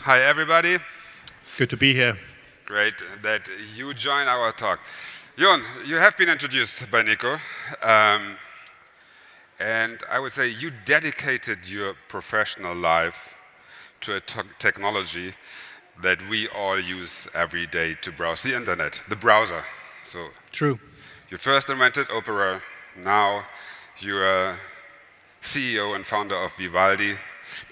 Hi, everybody. Good to be here. Great that you join our talk. Jon, you have been introduced by Nico, and I would say you dedicated your professional life to a technology that we all use every day to browse the internet, the browser. So True. you first invented Opera, now you're CEO and founder of Vivaldi.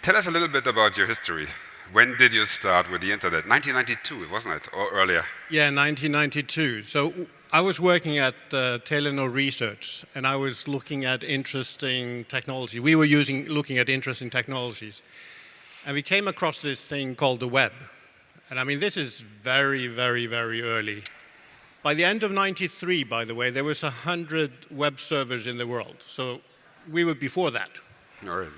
Tell us a little bit about your history. When did you start with the internet? 1992, wasn't it, or earlier? Yeah, 1992. So I was working at Telenor Research, and I was looking at interesting technology. We were looking at interesting technologies. And we came across this thing called the web. And I mean, this is very, very, very early. By the end of 93, by the way, there was 100 web servers in the world. So we were before that. All right.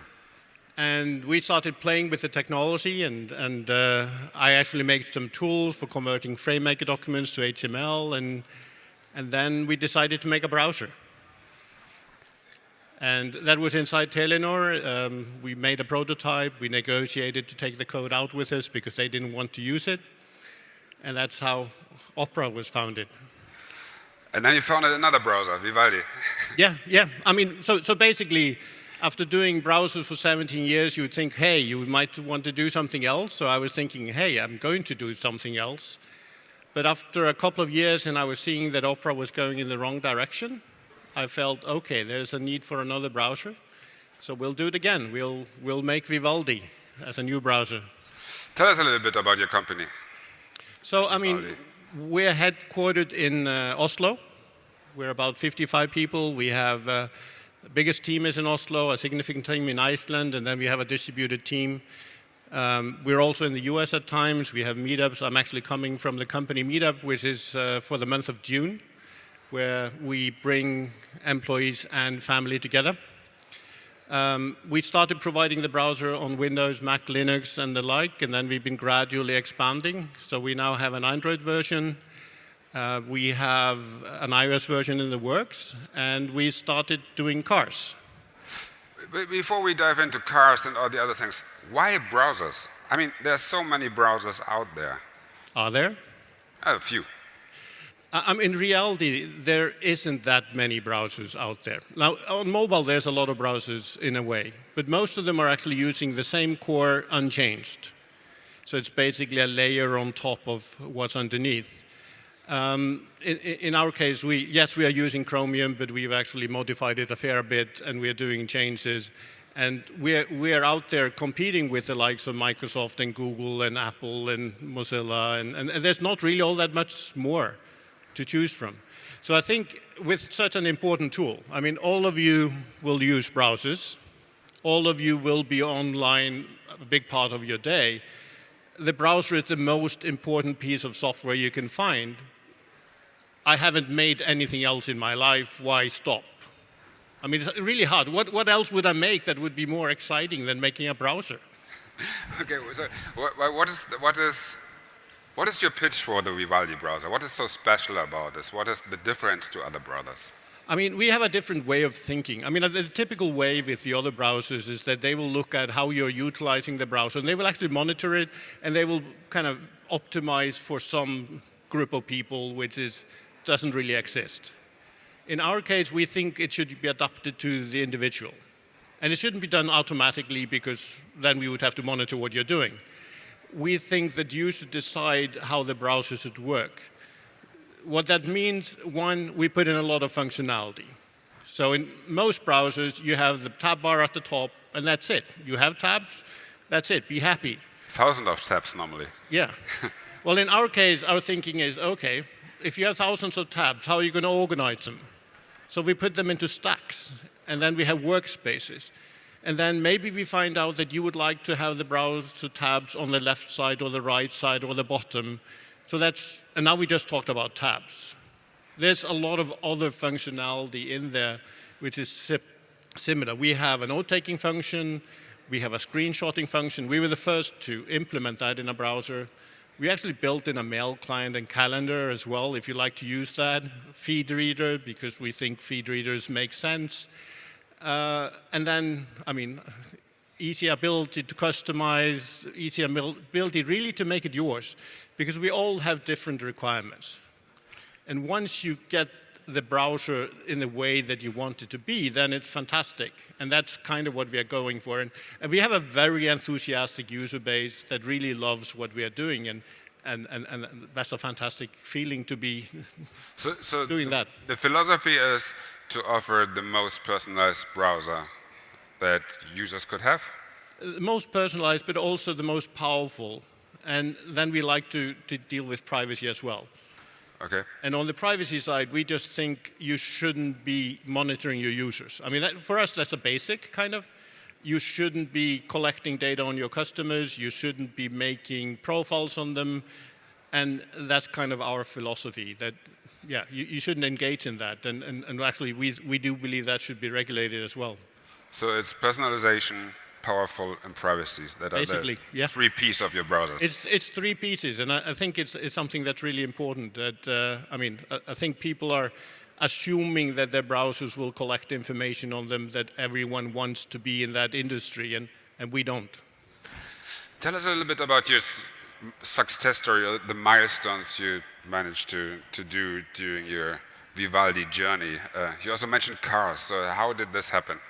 And we started playing with the technology, and I actually made some tools for converting FrameMaker documents to HTML, and then we decided to make a browser. And that was inside Telenor. We made a prototype. We negotiated to take the code out with us because they didn't want to use it. And that's how Opera was founded. And then you founded another browser, Vivaldi. Yeah. I mean, so basically, after doing browsers for 17 years, you would think, hey, you might want to do something else. So I was thinking, hey, I'm going to do something else. But after a couple of years, and I was seeing that Opera was going in the wrong direction, I felt, okay, there's a need for another browser. So we'll do it again. We'll make Vivaldi as a new browser. Tell us a little bit about your company. So, I mean, we're headquartered in Oslo. We're about 55 people. We have the biggest team is in Oslo, a significant team in Iceland, and then we have a distributed team. We're also in the US at times. We have meetups. I'm actually coming from the company meetup, which is for the month of June, where we bring employees and family together. We started providing the browser on Windows, Mac, Linux, and the like, and then we've been gradually expanding. So we now have an Android version. We have an iOS version in the works, and we started doing cars. Before we dive into cars and all the other things, why browsers? I mean, there are so many browsers out there. Are there? A few. In reality, there isn't that many browsers out there. Now, on mobile, there's a lot of browsers in a way, but most of them are actually using the same core unchanged. So it's basically a layer on top of what's underneath. In our case, we are using Chromium, but we've actually modified it a fair bit, and we're doing changes. And we're out there competing with the likes of Microsoft and Google and Apple and Mozilla, and there's not really all that much more to choose from. So I think with such an important tool, I mean, all of you will use browsers. All of you will be online a big part of your day. The browser is the most important piece of software you can find. I haven't made anything else in my life. Why stop? I mean, it's really hard. What else would I make that would be more exciting than making a browser? Okay, so what is your pitch for the Vivaldi browser? What is so special about this? What is the difference to other browsers? I mean, we have a different way of thinking. I mean, the typical way with the other browsers is that they will look at how you're utilizing the browser, and they will actually monitor it, and they will kind of optimize for some group of people which doesn't really exist. In our case, we think it should be adapted to the individual. And it shouldn't be done automatically because then we would have to monitor what you're doing. We think that you should decide how the browser should work. What that means, one, we put in a lot of functionality. So in most browsers, you have the tab bar at the top, and that's it. You have tabs, that's it, be happy. Thousands of tabs normally. Yeah. Well, in our case, our thinking is, okay, if you have thousands of tabs, how are you going to organize them? So we put them into stacks, and then we have workspaces. And then maybe we find out that you would like to have the browser tabs on the left side or the right side or the bottom. So and now we just talked about tabs. There's a lot of other functionality in there which is similar. We have a note-taking function. We have a screenshotting function. We were the first to implement that in a browser. We actually built in a mail client and calendar as well, if you like to use that. Feed reader, because we think feed readers make sense. And then, I mean, easy ability to customize, easy ability really to make it yours, because we all have different requirements. And once you get the browser in the way that you want it to be, then it's fantastic. And that's kind of what we are going for. And we have a very enthusiastic user base that really loves what we are doing. And that's a fantastic feeling to be doing that. The philosophy is to offer the most personalized browser that users could have? The most personalized, but also the most powerful. And then we like to deal with privacy as well. Okay. And on the privacy side, we just think you shouldn't be monitoring your users. I mean, for us, that's a basic kind of. You shouldn't be collecting data on your customers. You shouldn't be making profiles on them. And that's kind of our philosophy, that, yeah, you shouldn't engage in that. And actually, we do believe that should be regulated as well. So it's personalization, powerful, and privacy that basically, are the yeah. 3 pieces of your browsers. It's 3 pieces, and I think it's something that's really important. That I think people are assuming that their browsers will collect information on them, that everyone wants to be in that industry, and we don't. Tell us a little bit about your success story, the milestones you managed to do during your Vivaldi journey. You also mentioned cars, so how did this happen?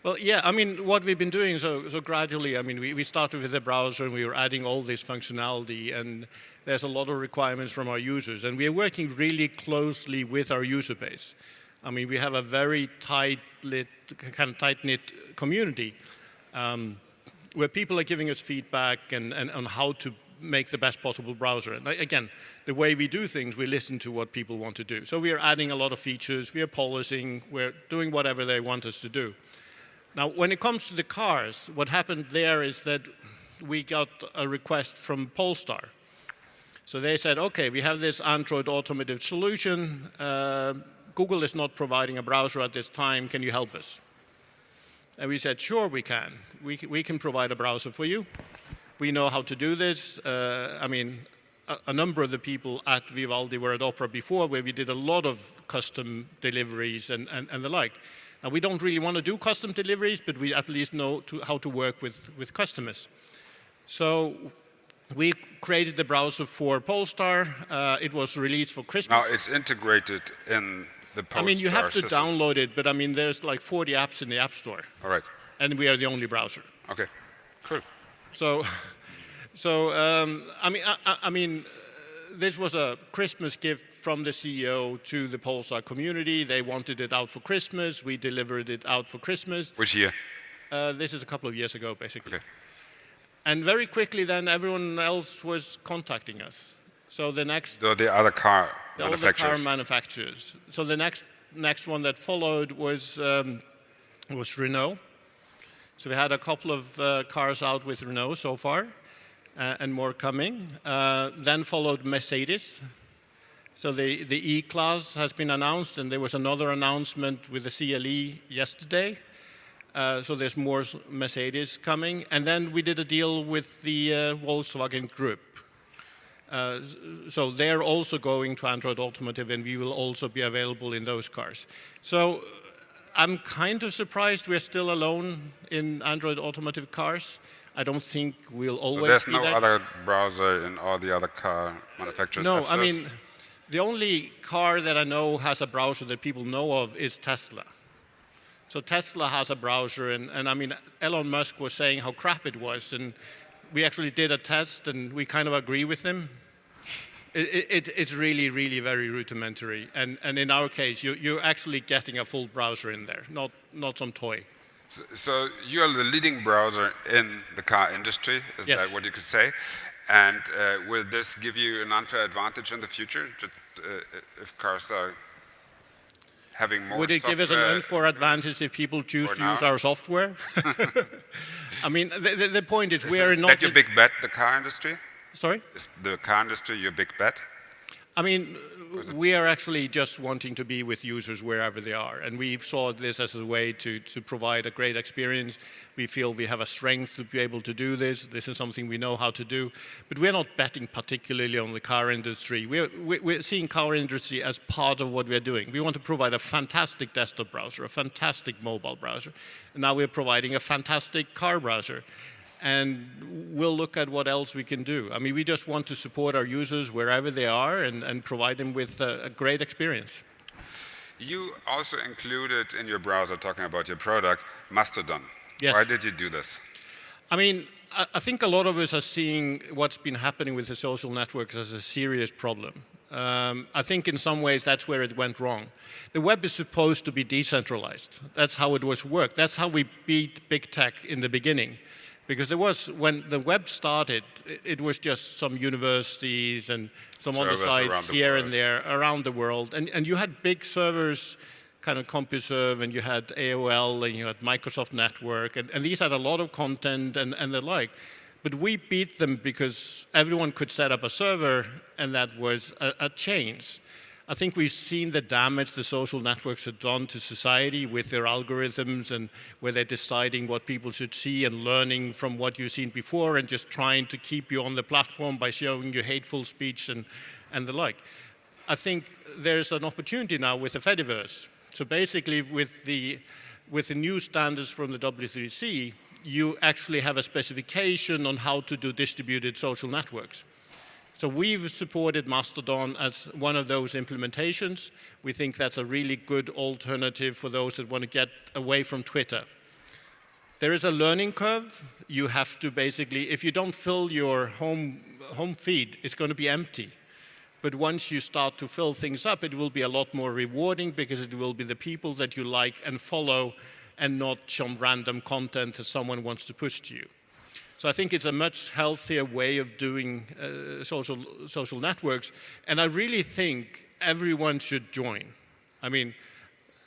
Well, yeah, I mean, what we've been doing, so gradually, I mean, we started with the browser and we were adding all this functionality, and there's a lot of requirements from our users, and we are working really closely with our user base. I mean, we have a very tight-knit community where people are giving us feedback and on how to make the best possible browser. And again, the way we do things, we listen to what people want to do. So we are adding a lot of features, we are polishing, we're doing whatever they want us to do. Now, when it comes to the cars, what happened there is that we got a request from Polestar. So they said, okay, we have this Android automotive solution. Google is not providing a browser at this time. Can you help us? And we said, sure, we can. We can provide a browser for you. We know how to do this. I mean, a number of the people at Vivaldi were at Opera before, where we did a lot of custom deliveries and the like. Now, we don't really want to do custom deliveries, but we at least know how to work with customers. So we created the browser for Polestar. It was released for Christmas. Now, it's integrated in the Polestar I mean, you have to system. download it, but I mean, there's like 40 apps in the App Store. All right. And we are the only browser. Okay, cool. So I mean, this was a Christmas gift from the CEO to the Polestar community. They wanted it out for Christmas. We delivered it out for Christmas. Which year? This is a couple of years ago, basically. Okay. And very quickly then, everyone else was contacting us. So the next... The other car manufacturers. All the car manufacturers. So the next one that followed was Renault. So we had a couple of cars out with Renault so far. And more coming. Then followed Mercedes. So the E-Class has been announced, and there was another announcement with the CLE yesterday. So there's more Mercedes coming. And then we did a deal with the Volkswagen Group. So they're also going to Android Automotive, and we will also be available in those cars. So I'm kind of surprised we're still alone in Android Automotive cars. I don't think we'll always be So there's no that. other browser in all the other car manufacturers? No, I mean, the only car that I know has a browser that people know of is Tesla. So Tesla has a browser, and I mean, Elon Musk was saying how crap it was, and we actually did a test, and we kind of agree with him. It's really, really very rudimentary, and in our case, you're actually getting a full browser in there, not some toy. So you are the leading browser in the car industry, is Yes. that what you could say? And will this give you an unfair advantage in the future, if cars are having more Would it give us an unfair advantage if people choose to use our software? I mean, the point is, we are not... Is that your big bet, the car industry? Sorry? Is the car industry your big bet? I mean, we are actually just wanting to be with users wherever they are, and we saw this as a way to provide a great experience. We feel we have a strength to be able to do this. This is something we know how to do, but we're not betting particularly on the car industry. We're seeing car industry as part of what we're doing. We want to provide a fantastic desktop browser, a fantastic mobile browser, and now we're providing a fantastic car browser. And we'll look at what else we can do. I mean, we just want to support our users wherever they are and provide them with a great experience. You also included in your browser, talking about your product, Mastodon. Yes. Why did you do this? I mean, I think a lot of us are seeing what's been happening with the social networks as a serious problem. I think in some ways that's where it went wrong. The web is supposed to be decentralized. That's how it was worked. That's how we beat big tech in the beginning. Because when the web started, it was just some universities and some other sites here and there around the world. And you had big servers, kind of CompuServe, and you had AOL, and you had Microsoft Network, and these had a lot of content and the like. But we beat them because everyone could set up a server, and that was a change. I think we've seen the damage the social networks have done to society with their algorithms and where they're deciding what people should see and learning from what you've seen before and just trying to keep you on the platform by showing you hateful speech and the like. I think there's an opportunity now with the Fediverse. So basically with the new standards from the W3C, you actually have a specification on how to do distributed social networks. So we've supported Mastodon as one of those implementations. We think that's a really good alternative for those that want to get away from Twitter. There is a learning curve. You have to basically, if you don't fill your home feed, it's going to be empty. But once you start to fill things up, it will be a lot more rewarding because it will be the people that you like and follow and not some random content that someone wants to push to you. So I think it's a much healthier way of doing social networks, and I really think everyone should join. I mean,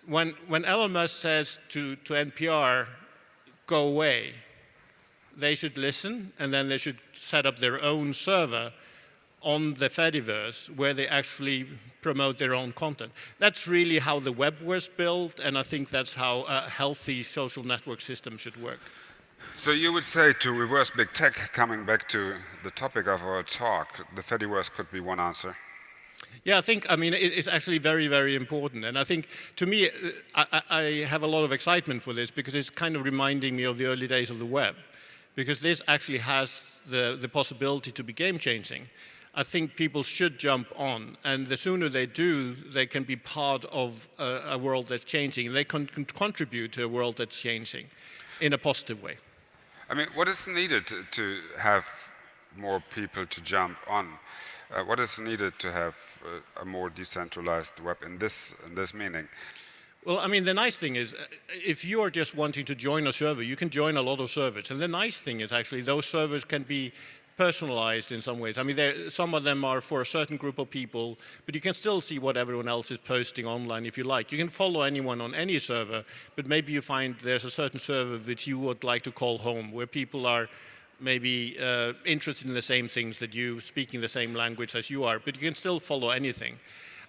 when Elon Musk says to NPR, go away, they should listen, and then they should set up their own server on the Fediverse where they actually promote their own content. That's really how the web was built, and I think that's how a healthy social network system should work. So you would say, to reverse big tech, coming back to the topic of our talk, the Fediverse could be one answer? Yeah, I mean, it's actually very, very important. And I think, to me, I have a lot of excitement for this because it's kind of reminding me of the early days of the web. Because this actually has the possibility to be game-changing. I think people should jump on. And the sooner they do, they can be part of a world that's changing. They can contribute to a world that's changing in a positive way. I mean, what is needed to have more people to jump on? What is needed to have a more decentralized web in this meaning? Well, I mean, the nice thing is, if you are just wanting to join a server, you can join a lot of servers. And the nice thing is actually those servers can be personalized in some ways. I mean, some of them are for a certain group of people, but you can still see what everyone else is posting online if you like. You can follow anyone on any server, but maybe you find there's a certain server which you would like to call home, where people are maybe interested in the same things that you, speaking the same language as you are, but you can still follow anything.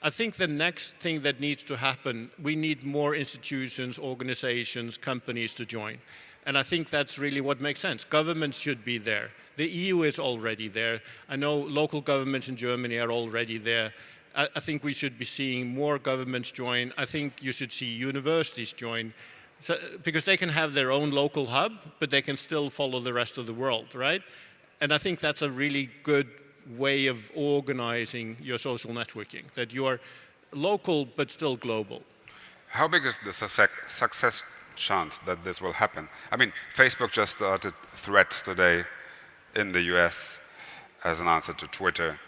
I think the next thing that needs to happen, we need more institutions, organizations, companies to join. And I think that's really what makes sense. Governments should be there. The EU is already there. I know local governments in Germany are already there. I think we should be seeing more governments join. I think you should see universities join, because they can have their own local hub, but they can still follow the rest of the world, right? And I think that's a really good way of organizing your social networking, that you are local but still global. How big is the success chance that this will happen? I mean, Facebook just started Threads today in the US as an answer to Twitter,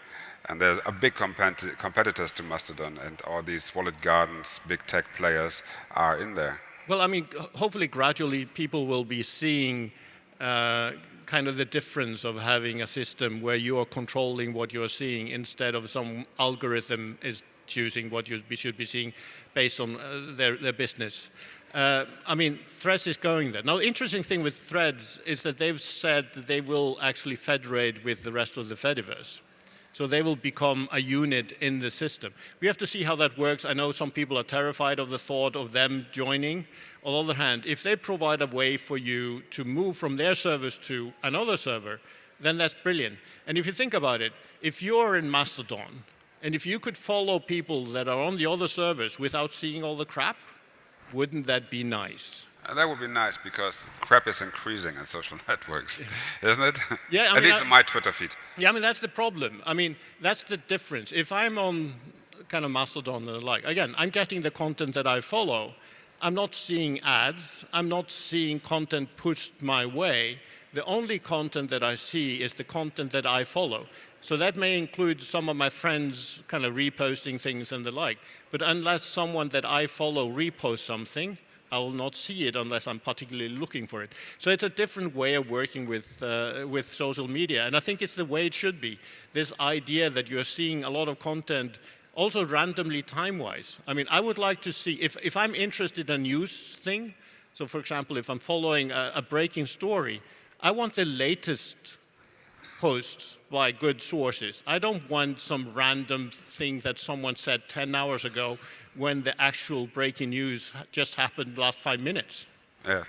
and there's a big competitors to Mastodon, and all these walled gardens, big tech players are in there. Well, I mean, hopefully gradually people will be seeing kind of the difference of having a system where you are controlling what you're seeing instead of some algorithm is choosing what you should be seeing based on their business. I mean, Threads is going there. Now, the interesting thing with Threads is that they've said that they will actually federate with the rest of the Fediverse. So they will become a unit in the system. We have to see how that works. I know some people are terrified of the thought of them joining. On the other hand, if they provide a way for you to move from their service to another server, then that's brilliant. And if you think about it, if you're in Mastodon, and if you could follow people that are on the other servers without seeing all the crap, wouldn't that be nice? That would be nice, because crap is increasing in social networks, isn't it? Yeah, At least in my Twitter feed. Yeah, I mean, that's the problem. I mean, that's the difference. If I'm on kind of Mastodon and the like, again, I'm getting the content that I follow. I'm not seeing ads. I'm not seeing content pushed my way. The only content that I see is the content that I follow. So that may include some of my friends kind of reposting things and the like. But unless someone that I follow reposts something, I will not see it unless I'm particularly looking for it. So it's a different way of working with social media. And I think it's the way it should be. This idea that you're seeing a lot of content also randomly time-wise. I mean, I would like to see, if I'm interested in a news thing, so for example, if I'm following a breaking story, I want the latest posts by good sources. I don't want some random thing that someone said 10 hours ago when the actual breaking news just happened last 5 minutes. Yeah,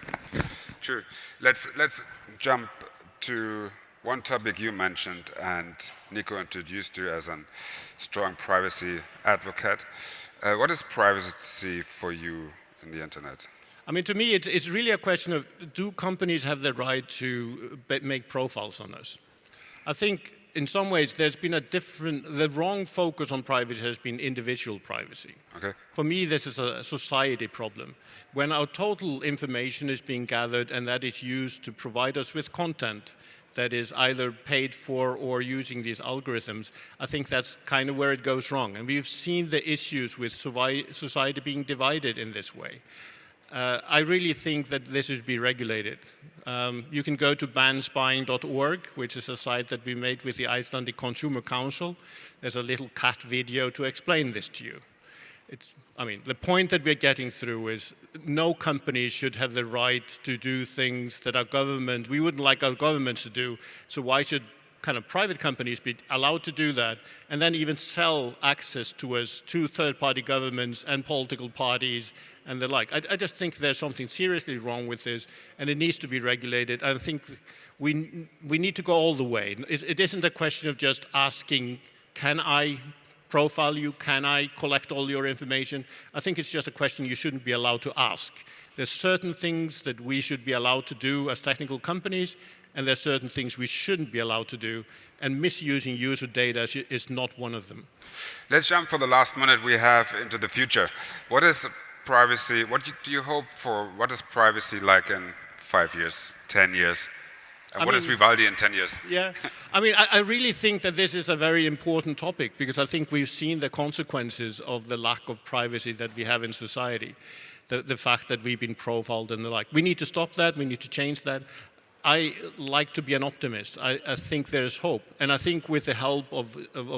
true. Let's jump to one topic you mentioned and Nico introduced you as a strong privacy advocate. What is privacy for you in the internet? I mean, to me, it's really a question of, do companies have the right to make profiles on us? I think in some ways there's been the wrong focus on privacy has been individual privacy. Okay. For me, this is a society problem. When our total information is being gathered and that is used to provide us with content that is either paid for or using these algorithms, I think that's kind of where it goes wrong. And we've seen the issues with society being divided in this way. I really think that this should be regulated. You can go to banspying.org, which is a site that we made with the Icelandic Consumer Council. There's a little cat video to explain this to you. I mean, the point that we're getting through is no company should have the right to do things that we wouldn't like our governments to do, so why should kind of private companies be allowed to do that and then even sell access to us to third-party governments and political parties and the like. I just think there's something seriously wrong with this, and it needs to be regulated. I think we need to go all the way. It isn't a question of just asking, can I profile you? Can I collect all your information? I think it's just a question you shouldn't be allowed to ask. There's certain things that we should be allowed to do as technical companies, and there's certain things we shouldn't be allowed to do, and misusing user data is not one of them. Let's jump for the last minute we have into the future. What is privacy? What do you hope for? What is privacy like in 5 years, 10 years? And what is Vivaldi in 10 years? Yeah, I mean, I really think that this is a very important topic because I think we've seen the consequences of the lack of privacy that we have in society. The fact that we've been profiled and the like. We need to stop that, we need to change that. I like to be an optimist. I think there's hope. And I think with the help of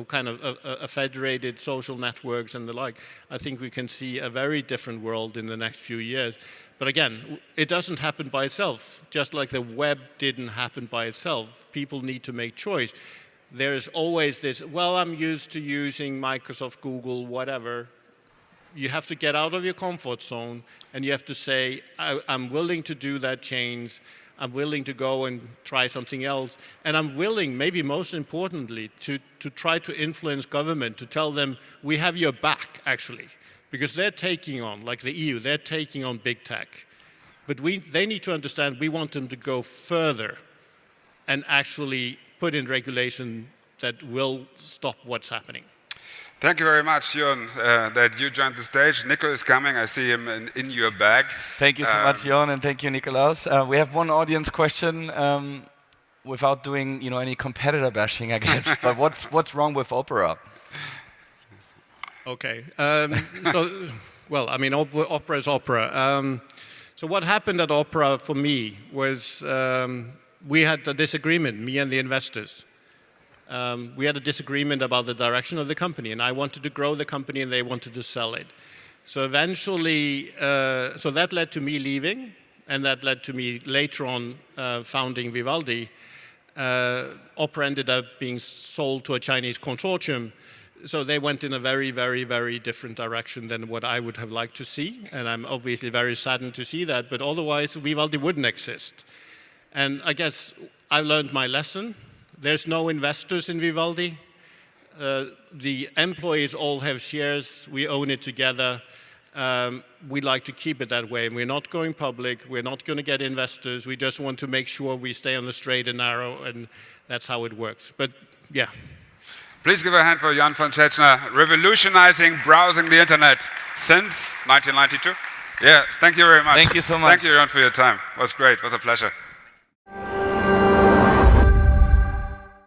kind of a federated social networks and the like, I think we can see a very different world in the next few years. But again, it doesn't happen by itself. Just like the web didn't happen by itself, people need to make choice. There's always this, well, I'm used to using Microsoft, Google, whatever. You have to get out of your comfort zone and you have to say, I'm willing to do that change. I'm willing to go and try something else. And I'm willing, maybe most importantly, to try to influence government, to tell them, we have your back, actually. Because they're taking on, like the EU, they're taking on big tech. But they need to understand we want them to go further and actually put in regulation that will stop what's happening. Thank you very much, Jon, that you joined the stage. Nico is coming. I see him in your bag. Thank you so much, Jon, and thank you, Nikolaus. We have one audience question without doing any competitor bashing, I guess. But what's wrong with Opera? Okay. Well, I mean, Opera is Opera. So what happened at Opera for me was we had a disagreement, me and the investors. We had a disagreement about the direction of the company, and I wanted to grow the company and they wanted to sell it. So eventually, so that led to me leaving, and that led to me later on founding Vivaldi. Opera ended up being sold to a Chinese consortium. So they went in a very, very, very different direction than what I would have liked to see. And I'm obviously very saddened to see that. But otherwise, Vivaldi wouldn't exist. And I guess I learned my lesson. There's no investors in Vivaldi. The employees all have shares. We own it together. We like to keep it that way. We're not going public. We're not going to get investors. We just want to make sure we stay on the straight and narrow. And that's how it works. But yeah. Please give a hand for Jon von Tetzchner, revolutionizing browsing the internet since 1992. Yeah, thank you very much. Thank you so much. Thank you, Jon, for your time. It was great. It was a pleasure.